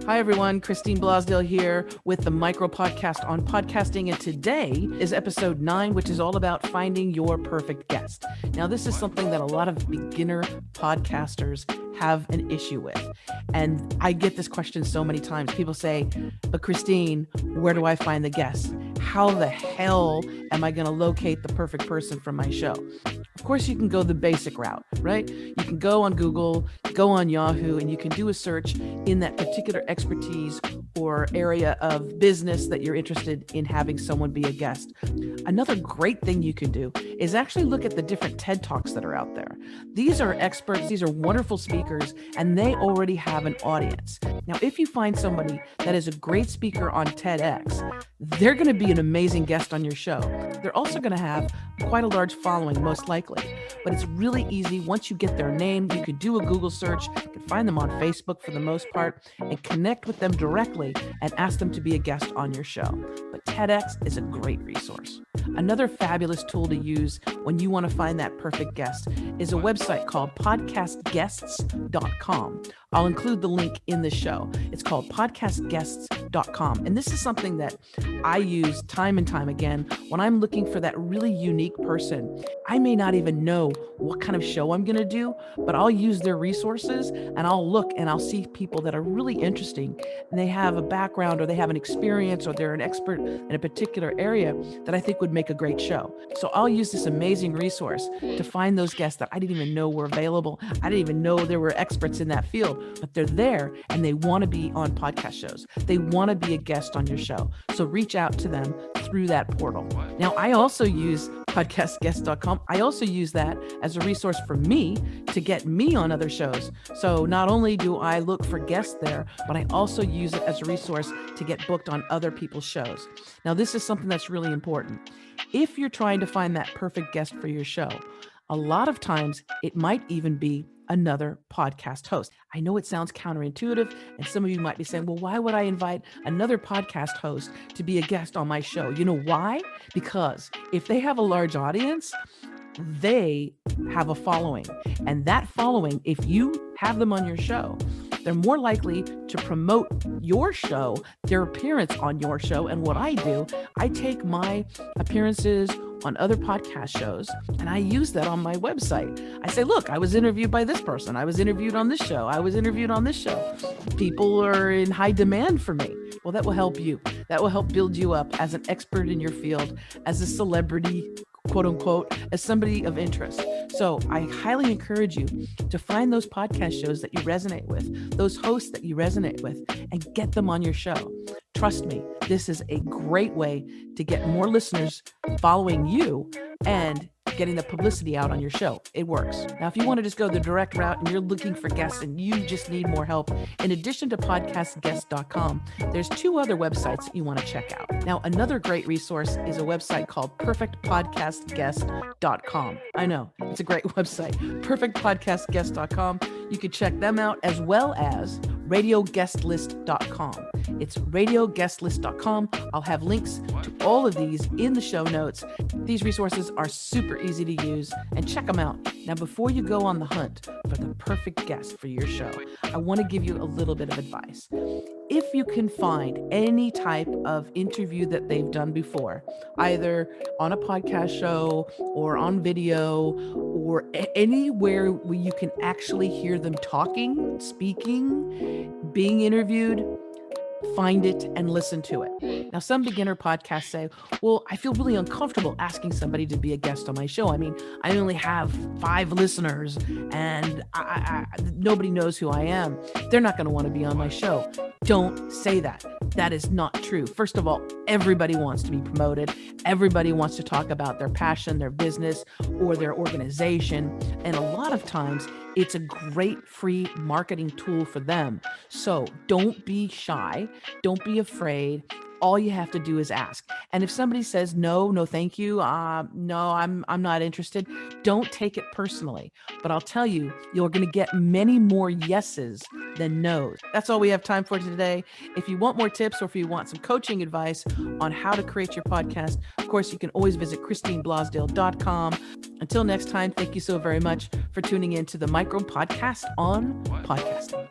Hi, everyone. Christine Blosdale here with the Micro Podcast on podcasting. And today is episode 9, which is all about finding your perfect guest. Now, this is something that a lot of beginner podcasters have an issue with. And I get this question so many times. People say, but Christine, where do I find the guests? How the hell am I going to locate the perfect person for my show? Of course, you can go the basic route, right? You can go on Google, go on Yahoo, and you can do a search in that particular expertise or area of business that you're interested in having someone be a guest. Another great thing you can do is actually look at the different TED Talks that are out there. These are experts, these are wonderful speakers, and they already have an audience. Now, if you find somebody that is a great speaker on TEDx, they're going to be an amazing guest on your show. They're also going to have quite a large following, most likely. But it's really easy. Once you get their name, you could do a Google search, you can find them on Facebook for the most part, and connect with them directly and ask them to be a guest on your show. But TEDx is a great resource. Another fabulous tool to use when you want to find that perfect guest is a website called podcastguests.com. I'll include the link in the show. It's called podcastguests.com. And this is something that I use time and time again when I'm looking for that really unique person. I may not even know what kind of show I'm going to do, but I'll use their resources and I'll look and I'll see people that are really interesting and they have a background or they have an experience or they're an expert in a particular area that I think would make a great show. So I'll use this amazing resource to find those guests that I didn't even know were available. I didn't even know there were experts in that field, but they're there and they want to be on podcast shows. They want to be a guest on your show. So reach out to them through that portal. Now, I also use podcastguests.com. I also use that as a resource for me to get me on other shows. So not only do I look for guests there, but I also use it as a resource to get booked on other people's shows. Now, this is something that's really important. If you're trying to find that perfect guest for your show, a lot of times it might even be another podcast host. I know it sounds counterintuitive, and some of you might be saying, well, why would I invite another podcast host to be a guest on my show? You know why? Because if they have a large audience, they have a following. And that following, if you have them on your show, they're more likely to promote your show, their appearance on your show. And what I do, I take my appearances on other podcast shows and I use that on my website. I say, look, I was interviewed by this person. I was interviewed on this show. I was interviewed on this show. People are in high demand for me. Well, that will help you. That will help build you up as an expert in your field, as a celebrity, quote unquote, as somebody of interest. So I highly encourage you to find those podcast shows that you resonate with, those hosts that you resonate with, and get them on your show. Trust me, this is a great way to get more listeners following you and getting the publicity out on your show. It works. Now, if you want to just go the direct route and you're looking for guests and you just need more help, in addition to podcastguests.com, there's 2 other websites you want to check out. Now, another great resource is a website called perfectpodcastguest.com. I know, it's a great website, perfectpodcastguest.com. You can check them out, as well as radioguestlist.com. It's radioguestlist.com. I'll have links to all of these in the show notes. These resources are super easy to use, and check them out. Now, before you go on the hunt for the perfect guest for your show, I want to give you a little bit of advice. If you can find any type of interview that they've done before, either on a podcast show or on video or anywhere where you can actually hear them talking, speaking, being interviewed, find it and listen to it. Now, some beginner podcasts say, well, I feel really uncomfortable asking somebody to be a guest on my show. I mean, I only have 5 listeners and nobody knows who I am. They're not going to want to be on my show. Don't say that. That is not true. First of all, everybody wants to be promoted. Everybody wants to talk about their passion, their business, or their organization. And a lot of times it's a great free marketing tool for them. So don't be shy. Don't be afraid. all you have to do is ask. And if somebody says, no, thank you. No, I'm not interested. Don't take it personally. But I'll tell you, you're going to get many more yeses than no's. That's all we have time for today. If you want more tips or if you want some coaching advice on how to create your podcast, of course, you can always visit ChristineBlasdale.com. Until next time, thank you so very much for tuning in to the Micro Podcast on Podcasting.